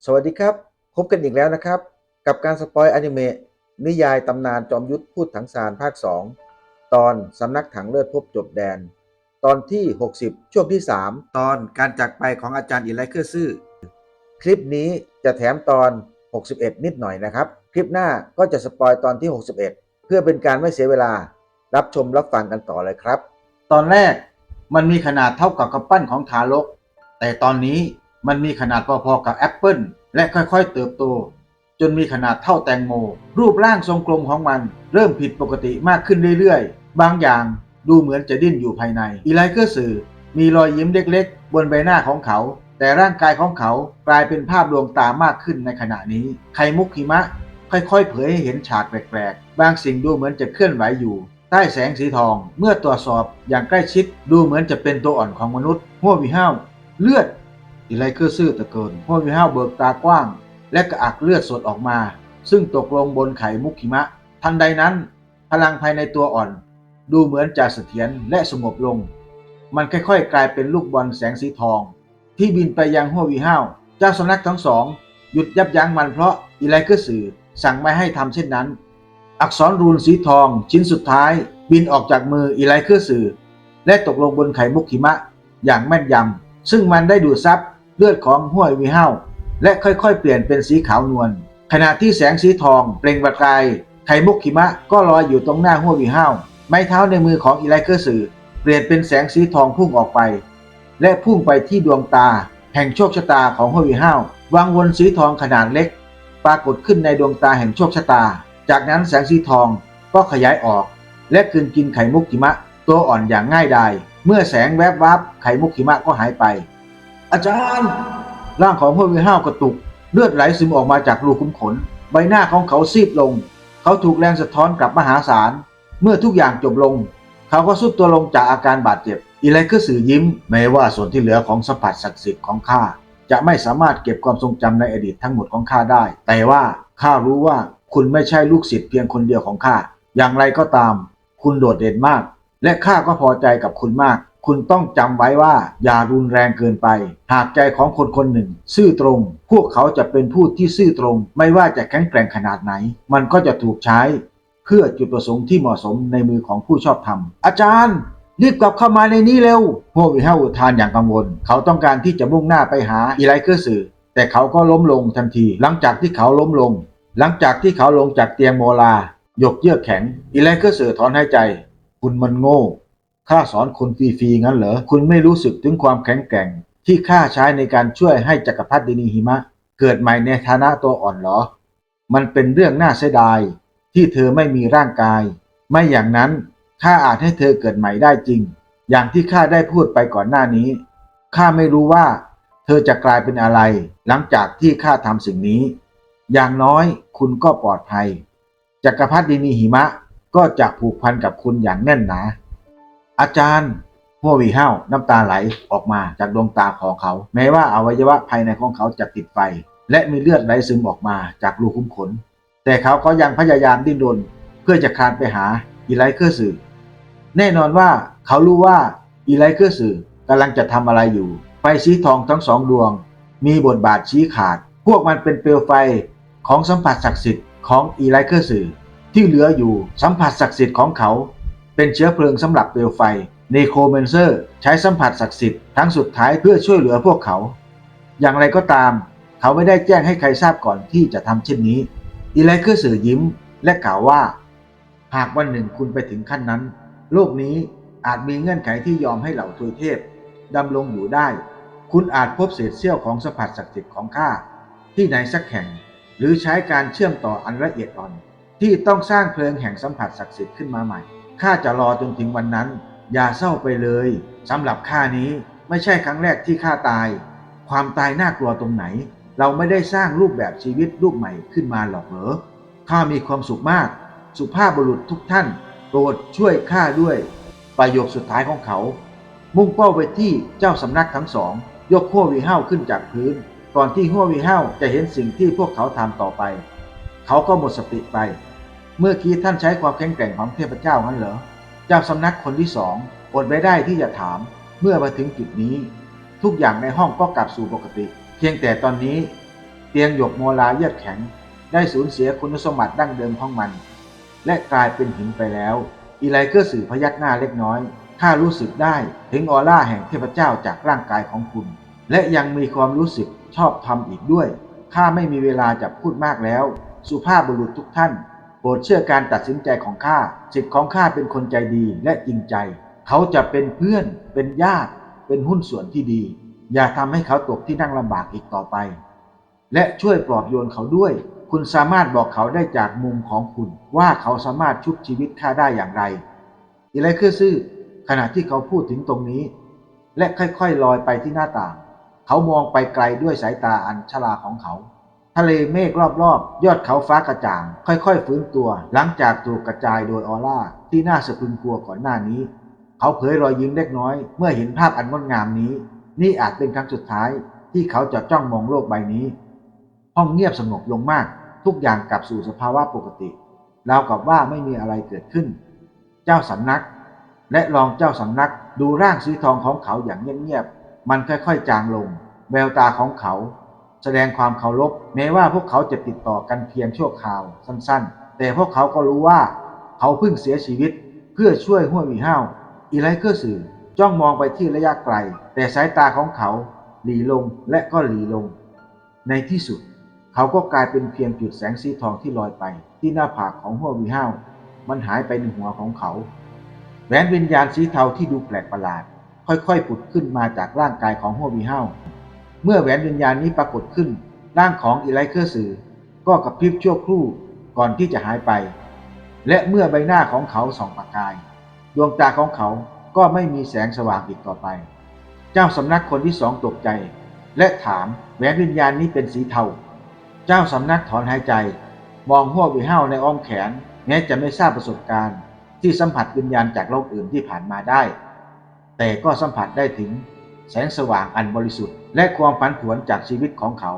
สวัสดีครับพบกันอีกแล้วนะครับกับการสปอยอนิเมะนิยายตำนานจอมยุทธพูดถังซานภาค2ตอนสำนักถังเลือดพบจบแดนตอนที่60ช่วงที่3ตอนการจากไปของอาจารย์อิไลเคอร์ซื่อคลิปนี้จะแถมตอน61นิดหน่อยนะครับคลิปหน้าก็จะสปอยตอนที่61เพื่อเป็นการไม่เสียเวลารับชมรับฟังกันต่อเลยครับตอนแรกมันมีขนาดเท่ากับกำปั้นของทารกแต่ตอนนี้มันมีขนาดพอๆกับแอปเปิลและค่อยๆเติบโตจนมีขนาดเท่าแตงโมรูปร่างทรงกลมของมันเริ่มผิดปกติมากขึ้นเรื่อยๆบางอย่างดูเหมือนจะดิ้นอยู่ภายในอีไลเคอร์สื่อมีรอยยิ้มเล็กๆบนใบหน้าของเขาแต่ร่างกายของเขากลายเป็นภาพลวงตามากขึ้นในขณะนี้ไข่มุกหิมะค่อยๆเผยให้เห็นฉากแปลกๆบางสิ่งดูเหมือนจะเคลื่อนไหวอยู่ใต้แสงสีทองเมื่อตรวจสอบอย่างใกล้ชิดดูเหมือนจะเป็นตัวอ่อนของมนุษย์หัววิห้าวเลือดอีไลเคอร์ซื่อตะโกนหัววิห้าวเบิกตากว้างและกระอักเลือดสดออกมาซึ่งตกลงบนไข่มุกหิมะทันใดนั้นพลังภายในตัวอ่อนดูเหมือนจะเสถียรและสงบลงมันค่อยๆกลายเป็นลูกบอลแสงสีทองที่บินไปยังหัววิห้าวเจ้าสำนักทั้งสองหยุดยับยั้งมันเพราะอีไลเคอร์ซื่อสั่งไม่ให้ทำเช่นนั้นอักษรรูนสีทองชิ้นสุดท้ายบินออกจากมืออีไลเคอร์ซื่อและตกลงบนไข่มุกหิมะอย่างแม่นยำซึ่งมันได้ดูดซับเลือดของห้วยวิห้าวและค่อยๆเปลี่ยนเป็นสีขาวนวลขณะที่แสงสีทองเปล่งประกายไข่มุกหิมะก็ลอยอยู่ตรงหน้าห้วยวิห้าวไม้เท้าในมือของอีไลเคอร์สื่อเปลี่ยนเป็นแสงสีทองพุ่งออกไปและพุ่งไปที่ดวงตาแห่งโชคชะตาของห้วยวิห้าววังวนสีทองขนาดเล็กปรากฏขึ้นในดวงตาแห่งโชคชะตาจากนั้นแสงสีทองก็ขยายออกและกลืนกินไข่มุกหิมะตัวอ่อนอย่างง่ายดายเมื่อแสงแวบวับไข่มุกหิมะก็หายไปอาจารย์ร่างของห้วยวิห้าวกระตุกเลือดไหลซึมออกมาจากรูขุมขนใบหน้าของเขาซีดลงเขาถูกแรงสะท้อนกลับมหาศาลเมื่อทุกอย่างจบลงเขาก็ทรุดตัวลงจากอาการบาดเจ็บอีไลเคอร์สื่อยิ้มแม้ว่าส่วนที่เหลือของสัมผัสศักดิ์สิทธิ์ของข้าจะไม่สามารถเก็บความทรงจำในอดีตทั้งหมดของข้าได้แต่ว่าข้ารู้ว่าคุณไม่ใช่ลูกศิษย์เพียงคนเดียวของข้าอย่างไรก็ตามคุณโดดเด่นมากและข้าก็พอใจกับคุณมากคุณต้องจำไว้ว่าอย่ารุนแรงเกินไปหากใจของคนคนหนึ่งซื่อตรงพวกเขาจะเป็นผู้ที่ซื่อตรงไม่ว่าจะแข็งแกร่งขนาดไหนมันก็จะถูกใช้เพื่อจุดประสงค์ที่เหมาะสมในมือของผู้ชอบธรรมอาจารย์รีบกลับเข้ามาในนี้เร็วโฮวิเฮาอุทานอย่างกังวลเขาต้องการที่จะมุ่งหน้าไปหาอีไลเคอร์สื่อแต่เขาก็ล้มลงทันทีหลังจากที่เขาลงจากเตียงโมลาหยกเยือกแข็งอีไลเคอร์สื่อถอนหายใจคุณมันโง่ข้าสอนคุณฟรีๆงั้นเหรอคุณไม่รู้สึกถึงความแข็งแกร่งที่ข้าใช้ในการช่วยให้จักรพรรดินีหิมะเกิดใหม่ในฐานะตัวอ่อนเหรอมันเป็นเรื่องน่าเสียดายที่เธอไม่มีร่างกายไม่อย่างนั้นข้าอาจให้เธอเกิดใหม่ได้จริงอย่างที่ข้าได้พูดไปก่อนหน้านี้ข้าไม่รู้ว่าเธอจะกลายเป็นอะไรหลังจากที่ข้าทำสิ่งนี้อย่างน้อยคุณก็ปลอดภัยจักรพรรดินีหิมะก็จะผูกพันกับคุณอย่างแน่นหนาอาจารย์หัววีห้าวน้ำตาไหลออกมาจากดวงตาของเขาแม้ว่าอวัยวะภายในของเขาจะติดไฟและมีเลือดไหลซึมออกมาจากรูขุมขนแต่เขาก็ยังพยายามดิ้นรนเพื่อจะคลานไปหาอีไลเคอร์สื่อแน่นอนว่าเขารู้ว่าอีไลเคอร์สื่อกำลังจะทำอะไรอยู่ไฟสีทองทั้งสองดวงมีบทบาทชี้ขาดพวกมันเป็นเปลวไฟของสัมผัสศักดิ์สิทธิ์ของอีไลเคอร์สื่อที่เหลืออยู่สัมผัสศักดิ์สิทธิ์ของเขาเป็นเชื้อเพลิงสำหรับเปลวไฟเนโครแมนเซอร์ใช้สัมผัสศักดิ์สิทธิ์ครั้งสุดท้ายเพื่อช่วยเหลือพวกเขาอย่างไรก็ตามเขาไม่ได้แจ้งให้ใครทราบก่อนที่จะทำเช่นนี้อีไลเคอร์สื่อยิ้มและกล่าวว่าหากวันหนึ่งคุณไปถึงขั้นนั้นโลกนี้อาจมีเงื่อนไขที่ยอมให้เหล่าทวยเทพดำรงอยู่ได้คุณอาจพบเศษเสี้ยวของสัมผัสศักดิ์สิทธิ์ของข้าที่ไหนสักแห่งหรือใช้การเชื่อมต่ออันละเอียดอ่อนที่ต้องสร้างเพลิงแห่งสัมผัสศักดิ์สิทธิ์ขึ้นมาใหม่ข้าจะรอจนถึงวันนั้นอย่าเศร้าไปเลยสำหรับข้านี้ไม่ใช่ครั้งแรกที่ข้าตายความตายน่ากลัวตรงไหนเราไม่ได้สร้างรูปแบบชีวิตรูปใหม่ขึ้นมาหรอกเหรอข้ามีความสุขมากสุภาพบุรุษทุกท่านโปรดช่วยข้าด้วยประโยคสุดท้ายของเขามุ่งเป้าไปที่เจ้าสำนักทั้งสองยกหัววีห้าวขึ้นจากพื้นก่อนที่หัววีห้าวจะเห็นสิ่งที่พวกเขาทำต่อไปเขาก็หมดสติไปเมื่อกี้ท่านใช้ความแข็งแกร่งของเทพเจ้างั้นเหรอเจ้าสำนักคนที่สองอดไม่ได้ที่จะถามเมื่อมาถึงจุดนี้ทุกอย่างในห้องก็กลับสู่ปกติเพียงแต่ตอนนี้ เตียงหยกโมลาเยือกแข็งได้สูญเสียคุณสมบัติดั้งเดิมของมันและกลายเป็นหินไปแล้วอีไลเกอร์สื่อพยักหน้าเล็กน้อยข้ารู้สึกได้ถึงออร่าแห่งเทพเจ้าจากร่างกายของคุณและยังมีความรู้สึกชอบธรรมอีกด้วยข้าไม่มีเวลาจะพูดมากแล้วสุภาพบุรุษทุกท่านโปรดเชื่อการตัดสินใจของข้าสิทธิ์ของข้าเป็นคนใจดีและจริงใจเขาจะเป็นเพื่อนเป็นญาติเป็นหุ้นส่วนที่ดีอย่าทำให้เขาตกที่นั่งลำบากอีกต่อไปและช่วยปลอบโยนเขาด้วยคุณสามารถบอกเขาได้จากมุมของคุณว่าเขาสามารถชุบชีวิตข้าได้อย่างไรอีไลเคอร์ซื่อขณะที่เขาพูดถึงตรงนี้และค่อยๆลอยไปที่หน้าต่างเขามองไปไกลด้วยสายตาอันฉลาดของเขาทะเลเมฆรอบๆยอดเขาฟ้ากระจ่างค่อยๆฟื้นตัวหลังจากถูกกระจายโดยออร่าที่น่าสะพรึงกลัวก่อนหน้านี้เขาเผยรอยยิ้มเล็กน้อยเมื่อเห็นภาพอันงดงามนี้นี่อาจเป็นครั้งสุดท้ายที่เขาจะจ้องมองโลกใบนี้ห้องเงียบสงบลงมากทุกอย่างกลับสู่สภาวะปกติราวกับว่าไม่มีอะไรเกิดขึ้นเจ้าสำนักและรองเจ้าสำนักดูร่างสีทองของเขาอย่างเงียบๆมันค่อยๆจางลงแววตาของเขาแสดงความเคารพแม้ว่าพวกเขาจะติดต่อกันเพียงชั่วคราวสั้นๆแต่พวกเขาก็รู้ว่าเขาเพิ่งเสียชีวิตเพื่อช่วยฮั่วหวี่เฮาอีไลเคอร์สื่อจ้องมองไปที่ระยะไกลแต่สายตาของเขาหลีลงและก็หลีลงในที่สุดเขาก็กลายเป็นเพียงจุดแสงสีทองที่ลอยไปที่หน้าผากของฮั่วหวี่เฮามันหายไปในหัวของเขาแหวนวิญญาณสีเทาที่ดูแปลกประหลาดค่อยๆผุดขึ้นมาจากร่างกายของฮั่วหวี่เฮาเมื่อแหวนวิญญาณนี้ปรากฏขึ้นร่างของอีไลเคอร์สื่อก็กระพริบชั่วครู่ก่อนที่จะหายไปและเมื่อใบหน้าของเขาส่องประกายดวงตาของเขาก็ไม่มีแสงสว่างอีกต่อไปเจ้าสำนักคนที่สองตกใจและถามแหวนวิญญาณนี้เป็นสีเทาเจ้าสำนักถอนหายใจมองฮั่วหวี่เฮาในอ้อมแขนแม้จะไม่ทราบประสบการณ์ที่สัมผัสวิญญาณจากโลกอื่นที่ผ่านมาได้แต่ก็สัมผัสได้ถึงแสงสว่างอันบริสุทธิ์และความผันผวนจากชีวิตของเขา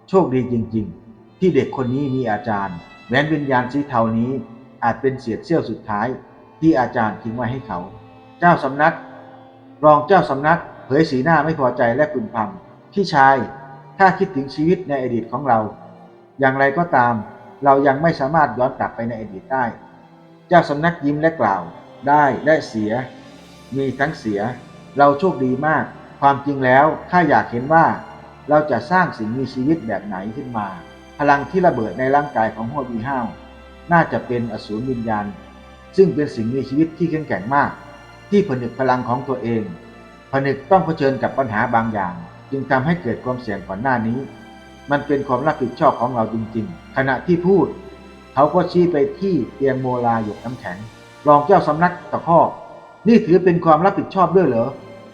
โชคดีจริงๆที่เด็กคนนี้มีอาจารย์แหวนวิญญาณสีเทานี้อาจเป็นเศษเสี้ยวสุดท้ายที่อาจารย์ทิ้งไว้ให้เขาเจ้าสำนักรองเจ้าสำนักเผยสีหน้าไม่พอใจและพึมพำพี่ชายถ้าคิดถึงชีวิตในอดีตของเราอย่างไรก็ตามเรายังไม่สามารถย้อนกลับไปในอดีตได้เจ้าสำนักยิ้มและกล่าวได้และเสียมีทั้งเสียเราโชคดีมากความจริงแล้วข้าอยากเห็นว่าเราจะสร้างสิ่งมีชีวิตแบบไหนขึ้นมาพลังที่ระเบิดในร่างกายของฮั่วหวี่เฮาน่าจะเป็นอสูรวิญญาณซึ่งเป็นสิ่งมีชีวิตที่แข็งแกร่งมากที่ผนึกพลังของตัวเองผนึกต้องเผชิญกับปัญหาบางอย่างจึงทำให้เกิดความเสี่ยงก่อนหน้านี้มันเป็นความรับผิดชอบของเราจริงๆขณะที่พูดเขาก็ชี้ไปที่เตียงโมลาหยกน้ำแข็งรองเจ้าสำนักตะคอกนี่ถือเป็นความรับผิดชอบด้วยเหรอ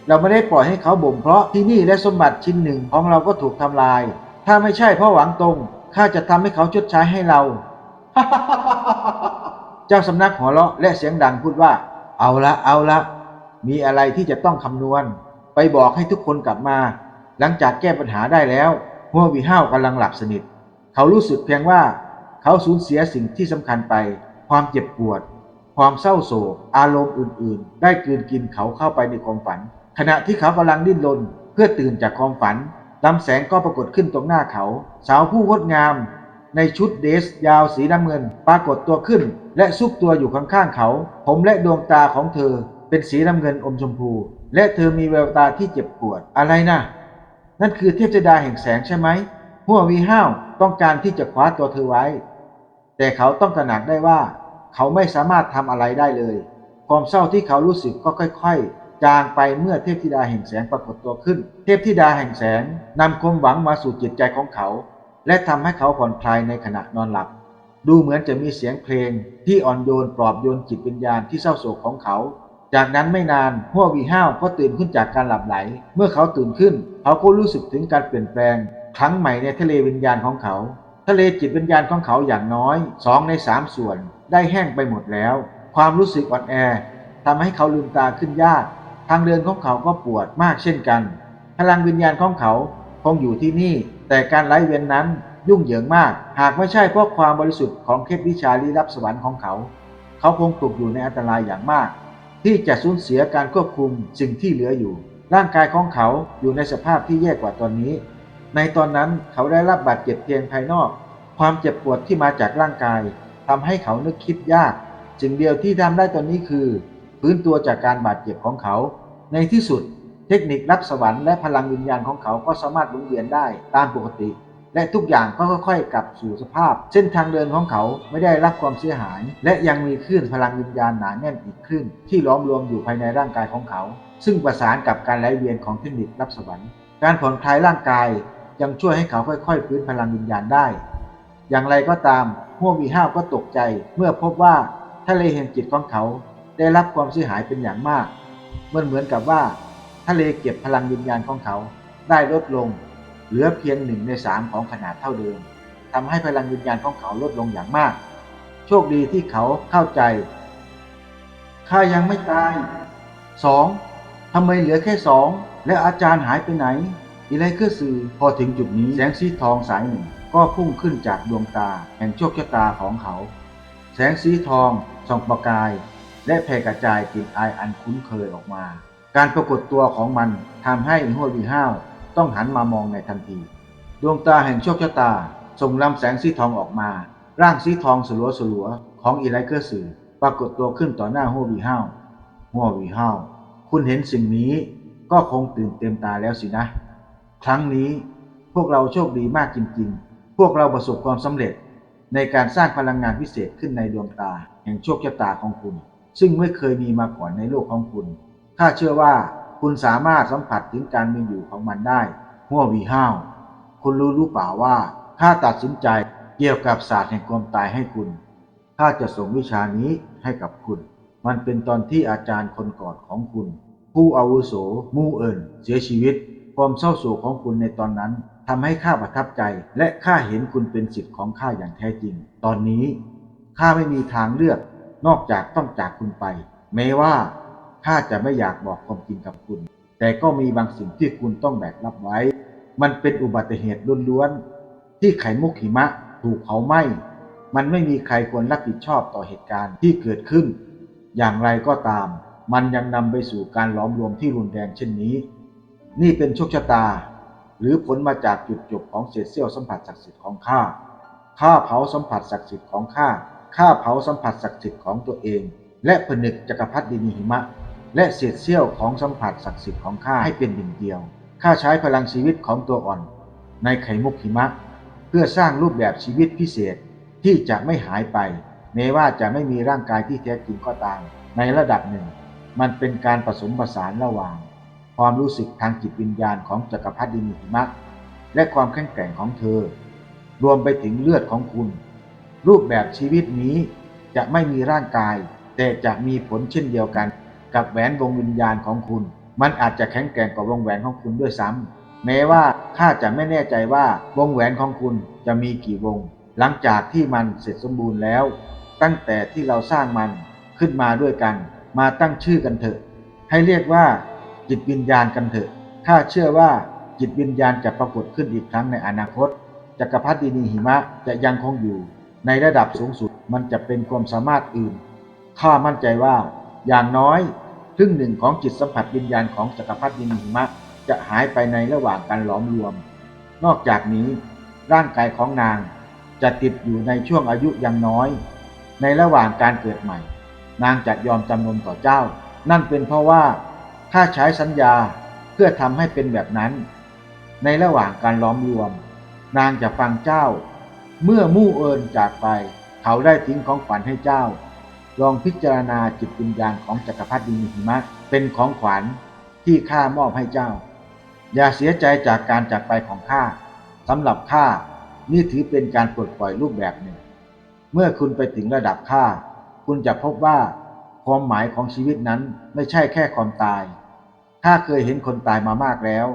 เราไม่ได้ปล่อยให้เขาบ่มเพราะที่นี่และสมบัติชิ้นหนึ่งของเราก็ถูกทำลายถ้าไม่ใช่เพราะหวังตรงข้าจะทำให้เขาชดใช้ให้เรา เจ้าสำนักหัวเราะและเสียงดังพูดว่าเอาละมีอะไรที่จะต้องคำนวณไปบอกให้ทุกคนกลับมาหลังจากแก้ปัญหาได้แล้วฮั่วหวี่เฮากำลังหลับสนิทเขารู้สึกเพียงว่าเขาสูญเสียสิ่งที่สำคัญไปความเจ็บปวดความเศร้าโศกอารมณ์อื่นๆได้กลืนกินเขาเข้าไปในความฝันขณะที่เขากำลังดิ้นรนเพื่อตื่นจากความฝันลำแสงก็ปรากฏขึ้นตรงหน้าเขาสาวผู้งดงามในชุดเดรสยาวสีน้ำเงินปรากฏตัวขึ้นและซุกตัวอยู่ข้างๆเขาผมและดวงตาของเธอเป็นสีน้ำเงินอมชมพูและเธอมีแววตาที่เจ็บปวดอะไรนะนั่นคือเทพธิดาแห่งแสงใช่ไหมฮั่วหวี่เฮาต้องการที่จะคว้าตัวเธอไว้แต่เขาต้องตระหนักได้ว่าเขาไม่สามารถทำอะไรได้เลยความเศร้าที่เขารู้สึกก็ค่อยๆจางไปเมื่อเทพธิดาแห่งแสงปรากฏตัวขึ้นเทพธิดาแห่งแสงนำความหวังมาสู่จิตใจของเขาและทำให้เขาผ่อนคลายในขณะนอนหลับดูเหมือนจะมีเสียงเพลงที่อ่อนโยนปลอบโยนจิตวิญญาณที่เศร้าโศกของเขาจากนั้นไม่นานฮั่วหวี่เฮาก็ตื่นขึ้นจากการหลับไหลเมื่อเขาตื่นขึ้นเขาก็รู้สึกถึงการเปลี่ยนแปลงครั้งใหม่ในทะเลวิญญาณของเขาทะเลจิตวิญญาณของเขาอย่างน้อย2 ใน 3 ส่วนได้แห้งไปหมดแล้วความรู้สึกอ่อนแอทำให้เขาลืมตาขึ้นยากทางเดินของเขาก็ปวดมากเช่นกันพลังวิญญาณของเขาคงอยู่ที่นี่แต่การไร้เว้นนั้นยุ่งเหยิงมากหากไม่ใช่เพราะความบริสุทธิ์ของเคล็ดวิชาลี้ลับสวรรค์ของเขาเขาคงตกอยู่ในอันตรายอย่างมากที่จะสูญเสียการควบคุมสิ่งที่เหลืออยู่ร่างกายของเขาอยู่ในสภาพที่แย่กว่าตอนนี้ ในตอนนั้นเขาได้รับบาดเจ็บเพียงภายนอกความเจ็บปวดที่มาจากร่างกายทำให้เขานึกคิดยากสิ่งเดียวที่ทำได้ตอนนี้คือฟื้นตัวจากการบาดเจ็บของเขาในที่สุดเทคนิครับสวรรค์และพลังวิญญาณของเขาก็สามารถหมุนเวียนได้ตามปกติและทุกอย่างก็ค่อยๆกลับสู่สภาพเส้นทางเดินของเขาไม่ได้รับความเสียหายและยังมีคลื่นพลังวิญญาณหนาแน่นอีกคลื่นที่ล้อมรวมอยู่ภายในร่างกายของเขาซึ่งประสานกับการไหลเวียนของเทคนิครับสวรรค์การผ่อนคลายร่างกายยังช่วยให้เขาค่อยๆฟื้นพลังวิญญาณได้อย่างไรก็ตามฮั่วหวีห้าวก็ตกใจเมื่อพบว่าทะเลแห่งจิตของเขาได้รับความเสียหายเป็นอย่างมากเหมือนกับว่าทะเลเก็บพลังวิญญาณของเขาได้ลดลงเหลือเพียง1/3ของขนาดเท่าเดิมทำให้พลังวิญญาณของเขาลดลงอย่างมากโชคดีที่เขาเข้าใจข้ายังไม่ตาย2ทำไมเหลือแค่2และอาจารย์หายไปไหนอีไลเคอร์สื่อพอถึงจุดนี้แสงสีทองสายหนึ่งก็พุ่งขึ้นจากดวงตาแห่งโชคชะตาของเขาแสงสีทองส่องประกายและแผ่กระจายกลิ่นอายอันคุ้นเคยออกมาการปรากฏตัวของมันทำให้ฮั่วหวีห้าวต้องหันมามองในทันทีดวงตาแห่งโชคชะตาส่งลำแสงสีทองออกมาร่างสีทองสลัวๆของอีไลเคอร์สื่อปรากฏตัวขึ้นต่อหน้าฮั่วหวีห้าวคุณเห็นสิ่งนี้ก็คงตื่นเต็มตาแล้วสินะครั้งนี้พวกเราโชคดีมากจริงๆพวกเราประสบความสำเร็จในการสร้างพลังงานพิเศษขึ้นในดวงตาแห่งโชคชะตาของคุณซึ่งไม่เคยมีมาก่อนในโลกของคุณข้าเชื่อว่าคุณสามารถสัมผัสถึงการมีอยู่ของมันได้ฮั่วหวีห้าวคุณรู้หรือเปล่าว่าข้าตัดสินใจเกี่ยวกับศาสตร์แห่งความตายให้คุณข้าจะส่งวิชานี้ให้กับคุณมันเป็นตอนที่อาจารย์คนก่อนของคุณผู้อาวุโสมูเอินเสียชีวิตความเศร้าโศกของคุณในตอนนั้นทำให้ข้าประทับใจและข้าเห็นคุณเป็นศิษย์ของข้าอย่างแท้จริงตอนนี้ข้าไม่มีทางเลือกนอกจากต้องจากคุณไปแม้ว่าข้าจะไม่อยากบอกความจริงกับคุณแต่ก็มีบางสิ่งที่คุณต้องแบกรับไว้มันเป็นอุบัติเหตุล้วนๆที่ไข่มุกหิมะถูกเผาไหม้มันไม่มีใครควรรับผิดชอบต่อเหตุการณ์ที่เกิดขึ้นอย่างไรก็ตามมันยังนำไปสู่การหลอมรวมที่รุนแรงเช่นนี้นี่เป็นโชคชะตาหรือผลมาจากจุดจบของเศษเสี้ยวสัมผัสศักดิ์สิทธิ์ของข้าเผาสัมผัสศักดิ์สิทธิ์ของข้าเผาสัมผัสศักดิ์สิทธิ์ของตัวเองและผนึกจักรพรรดินีหิมะและเศษเสี้ยวของสัมผัสศักดิ์สิทธิ์ของข้าให้เป็นหนึ่งเดียวข้าใช้พลังชีวิตของตัวอ่อนในไข่มุกหิมะเพื่อสร้างรูปแบบชีวิตพิเศษที่จะไม่หายไปแม้ว่าจะไม่มีร่างกายที่แท้จริงก็ตามในระดับหนึ่งมันเป็นการผสมผสานระหว่างความรู้สึกทางจิตวิญญาณของจักรพรรดินีหิมะและความแข็งแกร่งของเธอรวมไปถึงเลือดของคุณรูปแบบชีวิตนี้จะไม่มีร่างกายแต่จะมีผลเช่นเดียวกันกับแหวนวงวิญญาณของคุณมันอาจจะแข็งแกร่งกว่าวงแหวนของคุณด้วยซ้ำแม้ว่าข้าจะไม่แน่ใจว่าวงแหวนของคุณจะมีกี่วงหลังจากที่มันเสร็จสมบูรณ์แล้วตั้งแต่ที่เราสร้างมันขึ้นมาด้วยกันมาตั้งชื่อกันเถอะให้เรียกว่าจิตวิญญาณกันเถอะข้าเชื่อว่าจิตวิญญาณจะปรากฏขึ้นอีกครั้งในอนาคตจักรพรรดินีหิมะจะยังคงอยู่ในระดับสูงสุดมันจะเป็นความสามารถอื่นข้ามั่นใจว่าอย่างน้อยครึ่งหนึ่งของจิตสัมผัสวิญญาณของจักรพรรดินีหิมะจะหายไปในระหว่างการหลอมรวมนอกจากนี้ร่างกายของนางจะติดอยู่ในช่วงอายุยังน้อยในระหว่างการเกิดใหม่นางจะยอมจำนนต่อเจ้านั่นเป็นเพราะว่าข้าใช้สัญญาเพื่อทำให้เป็นแบบนั้นในระหว่างการล้อมรวมนางจะฟังเจ้าเมื่อมู่เอิญจากไปเขาได้ทิ้งของขวัญให้เจ้าลองพิจารณาจิตวิญญาณของจักรพรรดินีหิมะเป็นของขวัญที่ข้ามอบให้เจ้าอย่าเสียใจจากการจากไปของข้าสำหรับข้านี่ถือเป็นการปลดปล่อยรูปแบบหนึ่งเมื่อคุณไปถึงระดับข้าคุณจะพบว่าความหมายของชีวิตนั้นไม่ใช่แค่ความตายข้าเคยเห็นคนตายมามากแล้ว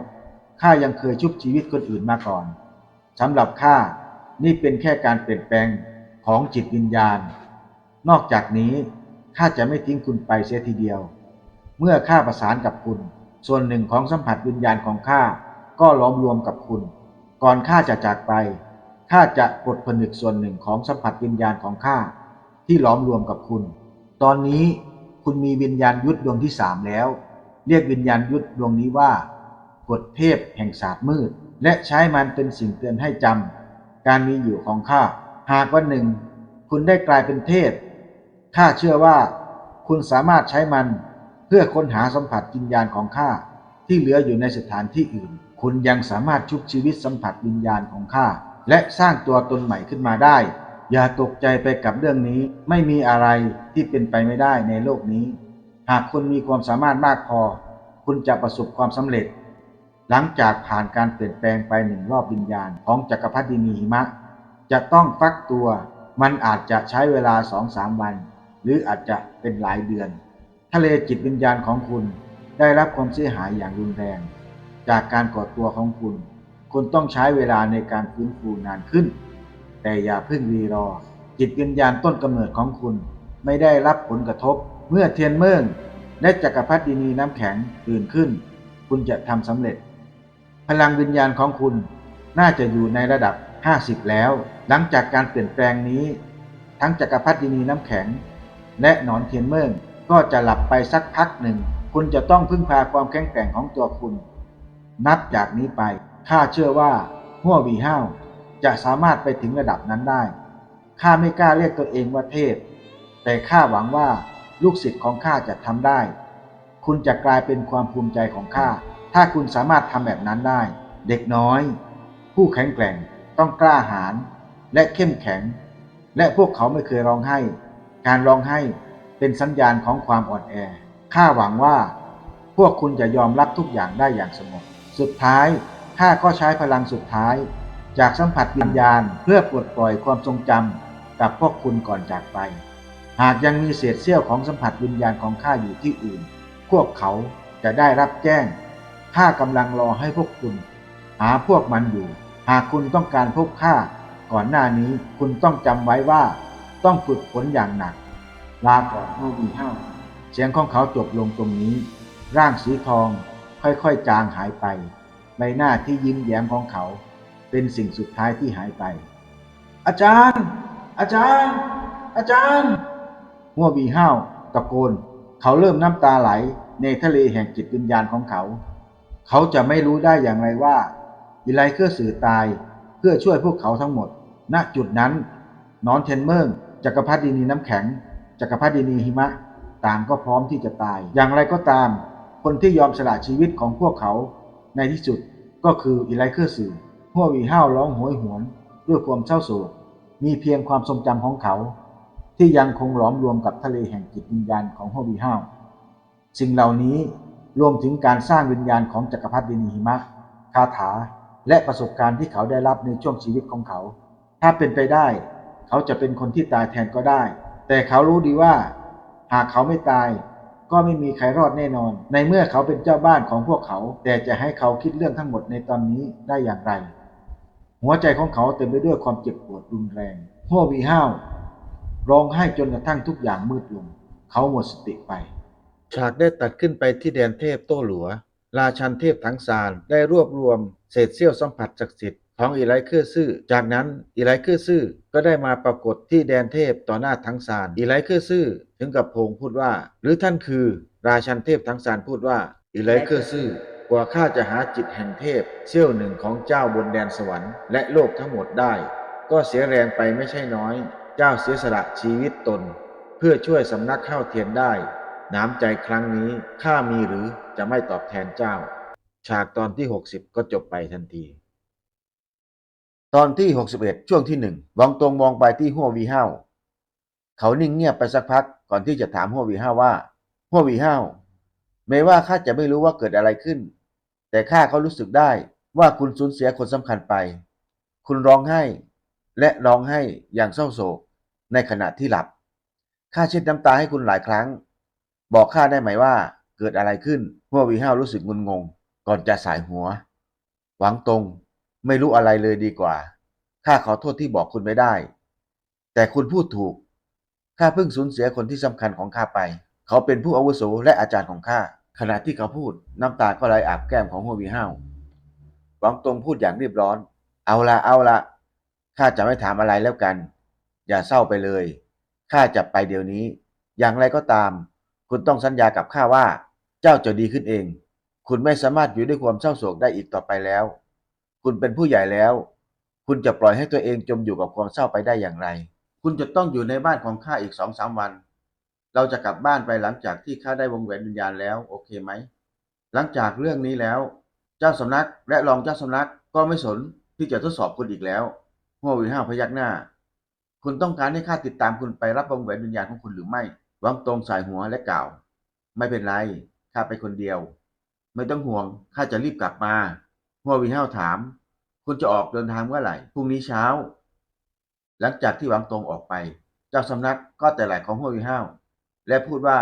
ข้ายังเคยชุบชีวิตคนอื่นมาก่อนสำหรับข้านี่เป็นแค่การเปลี่ยนแปลงของจิตวิญญาณนอกจากนี้ข้าจะไม่ทิ้งคุณไปเสียทีเดียวเมื่อข้าประสานกับคุณส่วนหนึ่งของสัมผัสวิญญาณของข้าก็ล้อมรวมกับคุณก่อนข้าจะจากไปข้าจะปลดผนึกส่วนหนึ่งของสัมผัสวิญญาณของข้าที่ล้อมรวมกับคุณตอนนี้คุณมีวิญญาณยุทธดวงที่3แล้วเรียกวิญญาณยุทธดวงนี้ว่ากฎเทพแห่งศาสตร์มืด และใช้มันเป็นสิ่งเตือนให้จำการมีอยู่ของข้าหากวันหนึ่งคุณได้กลายเป็นเทพข้าเชื่อว่าคุณสามารถใช้มันเพื่อค้นหาสัมผัสวิญญาณของข้าที่เหลืออยู่ในสถานที่อื่นคุณยังสามารถชุบชีวิตสัมผัสวิญญาณของข้าและสร้างตัวตนใหม่ขึ้นมาได้อย่าตกใจไปกับเรื่องนี้ไม่มีอะไรที่เป็นไปไม่ได้ในโลกนี้หากคุณมีความสามารถมากพอคุณจะประสบความสำเร็จหลังจากผ่านการเปลี่ยนแปลงไป1 รอบวิญญาณของจักรพรรดินีหิมะจะต้องฟักตัวมันอาจจะใช้เวลา 2-3 วันหรืออาจจะเป็นหลายเดือนทะเลจิตวิญญาณของคุณได้รับความเสียหายอย่างรุนแรงจากการก่อตัวของคุณต้องใช้เวลาในการฟื้นฟูนานขึ้นแต่อย่าเพิ่งรีรอจิตวิญญาณต้นกำเนิดของคุณไม่ได้รับผลกระทบเมื่อเทียนเมิ่งและจักรพรรดินีน้ำแข็งตื่นขึ้นคุณจะทำสำเร็จพลังวิญญาณของคุณน่าจะอยู่ในระดับ50แล้วหลังจากการเปลี่ยนแปลงนี้ทั้งจักรพรรดินีน้ำแข็งและหนอนเทียนเมิ่งก็จะหลับไปสักพักหนึ่งคุณจะต้องพึ่งพาความแข็งแกร่งของตัวคุณนับจากนี้ไปข้าเชื่อว่าฮั่วหวี่เฮ่าจะสามารถไปถึงระดับนั้นได้ข้าไม่กล้าเรียกตัวเองว่าเทพแต่ข้าหวังว่าลูกศิษย์ของข้าจะทำได้คุณจะกลายเป็นความภูมิใจของข้าถ้าคุณสามารถทำแบบนั้นได้เด็กน้อยผู้แข็งแกร่งต้องกล้าหาญและเข้มแข็งและพวกเขาไม่เคยร้องไห้การร้องไห้เป็นสัญญาณของความอ่อนแอข้าหวังว่าพวกคุณจะยอมรับทุกอย่างได้อย่างสงบสุดท้ายข้าก็ใช้พลังสุดท้ายจากสัมผัสวิญญาณเพื่อปลดปล่อยความทรงจำกับพวกคุณก่อนจากไปหากยังมีเศษเสี้ยวของสัมผัสวิญญาณของข้าอยู่ที่อื่นพวกเขาจะได้รับแจ้งข้ากำลังรอให้พวกคุณหาพวกมันอยู่หากคุณต้องการพบข้าก่อนหน้านี้คุณต้องจำไว้ว่าต้องฝึกฝนอย่างหนักลาก่อนฮั่วหวี่เฮ่าเสียงของเขาจบลงตรงนี้ร่างสีทองค่อยๆจางหายไปใบหน้าที่ยิ้มแย้มของเขาเป็นสิ่งสุดท้ายที่หายไปอาจารย์อาจารย์อาจารย์ฮั่วหวี่เฮ่าตะโกนเขาเริ่มน้ำตาไหลในทะเลแห่งจิตวิญญาณของเขาเขาจะไม่รู้ได้อย่างไรว่าอิไลเครือสื่อตายเพื่อช่วยพวกเขาทั้งหมดณจุดนั้นนอนเทนเมิงจักรพรรดินีน้ำแข็งจักรพรรดินีหิมะต่างก็พร้อมที่จะตายอย่างไรก็ตามคนที่ยอมสละชีวิตของพวกเขาในที่สุดก็คืออิไลเครือสื่อฮั่วหวี่เฮ่าร้องโหยหวนด้วยความเศร้าโศกมีเพียงความทรงจำของเขาที่ยังคงหลอมรวมกับทะเลแห่งจิตวิญญาณของฮั่วหวี่เฮ่าสิ่งเหล่านี้รวมถึงการสร้างวิญญาณของจักรพรรดินีหิมะคาถาและประสบการณ์ที่เขาได้รับในช่วงชีวิตของเขาถ้าเป็นไปได้เขาจะเป็นคนที่ตายแทนก็ได้แต่เขารู้ดีว่าหากเขาไม่ตายก็ไม่มีใครรอดแน่นอนในเมื่อเขาเป็นเจ้าบ้านของพวกเขาแต่จะให้เขาคิดเรื่องทั้งหมดในตอนนี้ได้อย่างไรหัวใจของเขาเต็มไปด้วยความเจ็บปวดรุนแรงฮั่วหวี่เฮ่าร้องไห้จนกระทั่งทุกอย่างมืดลงเขาหมดสติไปฉากได้ตัดขึ้นไปที่แดนเทพโต้หลัวราชันเทพทั้งซานได้รวบรวมเศษเสี้ยวสัมผัสศักดิ์สิทธิ์ของอีไลเครือซื่อจากนั้นอีไลเครือซื่อก็ได้มาปรากฏที่แดนเทพต่อหน้าทั้งซานอีไลเครือซื่อถึงกับโพงพูดว่าหรือท่านคือราชันเทพทั้งซานพูดว่าอีไลเครือซื่อกว่าข้าจะหาจิตแห่งเทพเสี้ยวหนึ่งของเจ้าบนแดนสวรรค์และโลกทั้งหมดได้ก็เสียแรงไปไม่ใช่น้อยเจ้าเสียสละชีวิตตนเพื่อช่วยสำนักข้าวเทียนได้น้ำใจครั้งนี้ข้ามีหรือจะไม่ตอบแทนเจ้าฉากตอนที่60ก็จบไปทันทีตอนที่61ช่วงที่1วังตงมองไปที่ฮั่วหวี่เฮ่าเขานิ่งเงียบไปสักพักก่อนที่จะถามฮั่วหวี่เฮ่าว่าฮั่วหวี่เฮ่าแม้ว่าข้าจะไม่รู้ว่าเกิดอะไรขึ้นแต่ข้าก็รู้สึกได้ว่าคุณสูญเสียคนสำคัญไปคุณร้องไห้และร้องไห้อย่างเศร้าโศกในขณะที่หลับข้าเช็ดน้ำตาให้คุณหลายครั้งบอกข้าได้ไหมว่าเกิดอะไรขึ้นฮั่วหวี่เฮ่ารู้สึกงุนงงก่อนจะสายหัวหวังตงไม่รู้อะไรเลยดีกว่าข้าขอโทษที่บอกคุณไม่ได้แต่คุณพูดถูกข้าเพิ่งสูญเสียคนที่สำคัญของข้าไปเขาเป็นผู้อาวุโสและอาจารย์ของข้าขณะที่เขาพูดน้ำตาก็ไหลอาบแก้มของฮั่วหวี่เฮ่าหวังตงพูดอย่างรีบร้อนเอาละข้าจะไม่ถามอะไรแล้วกันอย่าเศร้าไปเลยข้าจะไปเดี๋ยวนี้อย่างไรก็ตามคุณต้องสัญญากับข้าว่าเจ้าจะดีขึ้นเองคุณไม่สามารถอยู่ด้วยความเศร้าโศกได้อีกต่อไปแล้ว คุณเป็นผู้ใหญ่แล้ว คุณจะปล่อยให้ตัวเองจมอยู่กับความเศร้าไปได้อย่างไร คุณจะต้องอยู่ในบ้านของข้าอีก2-3 วัน เราจะกลับบ้านไปหลังจากที่ข้าได้วงแหวนวิญญาณแล้วโอเคไหม หลังจากเรื่องนี้แล้ว เจ้าสำนักและรองเจ้าสำนักก็ไม่สนที่จะทดสอบคุณอีกแล้วหัวหวีห้าวพยักหน้า คุณต้องการให้ข้าติดตามคุณไปรับวงแหวนวิญญาณของคุณหรือไม่หวังตรงสายหัวและกล่าว ไม่เป็นไร ข้าไปคนเดียว ไม่ต้องห่วง ข้าจะรีบกลับมาหัวหวีห้าวถาม คุณจะออกเดินทางเมื่อไหร่พรุ่งนี้เช้า หลังจากที่หวังตรงออกไป เจ้าสำนักก็แต่ไหล่ของหัวหวีห้าวและพูดว่า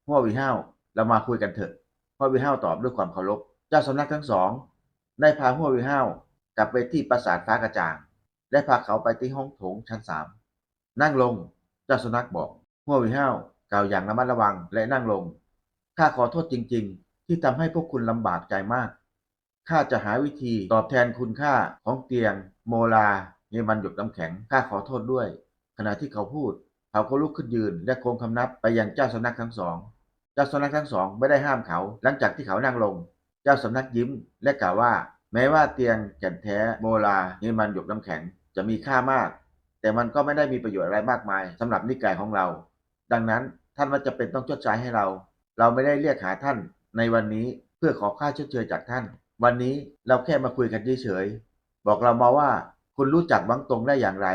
หัวหวีห้าวเรามาคุยกันเถอะหัวหวีห้าวตอบด้วยความเคารพ เจ้าสำนักทั้งสองได้พาหัวหวีห้าวกลับไปที่ปราสาทฟ้ากระจ่างและพาเขาไปที่ห้องโถงชั้น3นั่งลงเจ้าสำนักบอกหัวหวีห้าวกล่าวอย่างระมัดระวังและนั่งลงข้าขอโทษจริงๆที่ทำให้พวกคุณลำบากใจมากข้าจะหาวิธีตอบแทนคุณค่าของเตียงโมลาเยมันหยดน้ำแข็งข้าขอโทษด้วยขณะที่เขาพูดเขาก็ลุกขึ้นยืนและโค้งคำนับไปยังเจ้าสำนักทั้งสองเจ้าสำนักทั้งสองไม่ได้ห้ามเขาหลังจากที่เขานั่งลงเจ้าสำนักยิ้มและกล่าวว่าแม้ว่าเตียงแก่นแท้โมลาเยมันหยดน้ำแข็งจะมีค่ามากแต่มันก็ไม่ได้มีประโยชน์อะไรมากมายสำหรับนิกายของเราดังนั้นท่านไม่จำเป็นต้องชดใช้ให้เราไม่ได้เรียกหาท่านในวันนี้เพื่อขอค่าชดเชยจากท่านวันนี้เราแค่มาคุยกันเฉยๆบอกเรามาว่าคุณรู้จักหวังตรงได้อย่างไร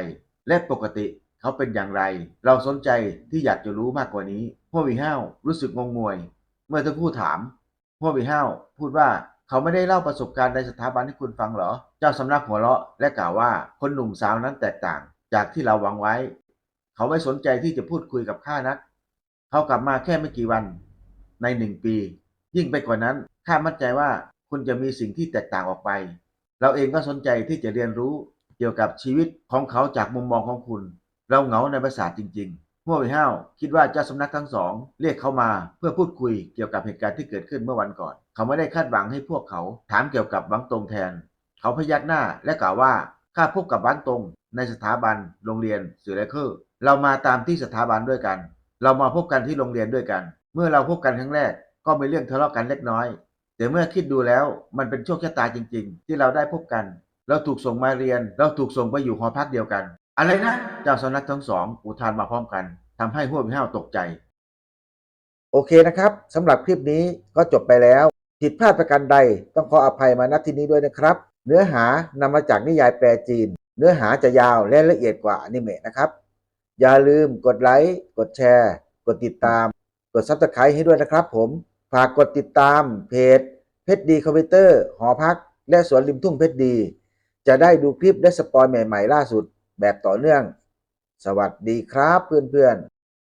และปกติเขาเป็นอย่างไรเราสนใจที่อยากจะรู้มากกว่านี้หัวหวีห้าวรู้สึกงงงวยเมื่อทั้งคู่ถามหัวหวีห้าวพูดว่าเขาไม่ได้เล่าประสบการณ์ในสถาบันให้คุณฟังเหรอเจ้าสำนักหัวเราะและกล่าวว่าคนหนุ่มสาวนั้นแตกต่างจากที่เราหวังไว้เขาไม่สนใจที่จะพูดคุยกับข้านักเขากลับมาแค่ไม่กี่วันใน1 ปียิ่งไปกว่านั้นข้ามั่นใจว่าคุณจะมีสิ่งที่แตกต่างออกไปเราเองก็สนใจที่จะเรียนรู้เกี่ยวกับชีวิตของเขาจากมุมมองของคุณเราเหงาในปราสาทจริงๆหัวหวีห้าวคิดว่าเจ้าสำนักทั้งสองเรียกเขามาเพื่อพูดคุยเกี่ยวกับเหตุการณ์ที่เกิดขึ้นเมื่อวันก่อนเขาไม่ได้คาดหวังให้พวกเขาถามเกี่ยวกับหวังตงแทนเขาพยักหน้าและกล่าวว่าข้าพบกับหวังตงในสถาบันโรงเรียนสื่อไรเคอร์เรามาตามที่สถาบันด้วยกันเรามาพบกันที่โรงเรียนด้วยกันเมื่อเราพบกันครั้งแรกก็มีเรื่องทะเลาะกันเล็กน้อยแต่เมื่อคิดดูแล้วมันเป็นโชคชะตาจริงๆที่เราได้พบกันเราถูกส่งมาเรียนเราถูกส่งไปอยู่หอพักเดียวกันอะไรนะเจ้าสำนักทั้งสองอุทานมาพร้อมกันทำให้หัวหวีห้าวตกใจโอเคนะครับสำหรับคลิปนี้ก็จบไปแล้วผิดพลาดประการใดต้องขออภัยมาณที่นี้ด้วยนะครับเนื้อหานำมาจากนิยายแปลจีนเนื้อหาจะยาวและละเอียดกว่าอนิเมะนะครับอย่าลืมกดไลค์กดแชร์กดติดตามกด Subscribe ให้ด้วยนะครับผมฝากกดติดตามเพจเพชรดีคอมพิวเตอร์หอพักและสวนริมทุ่งเพชรดีจะได้ดูคลิปและสปอยใหม่ๆล่าสุดแบบต่อเนื่องสวัสดีครับเพื่อนๆ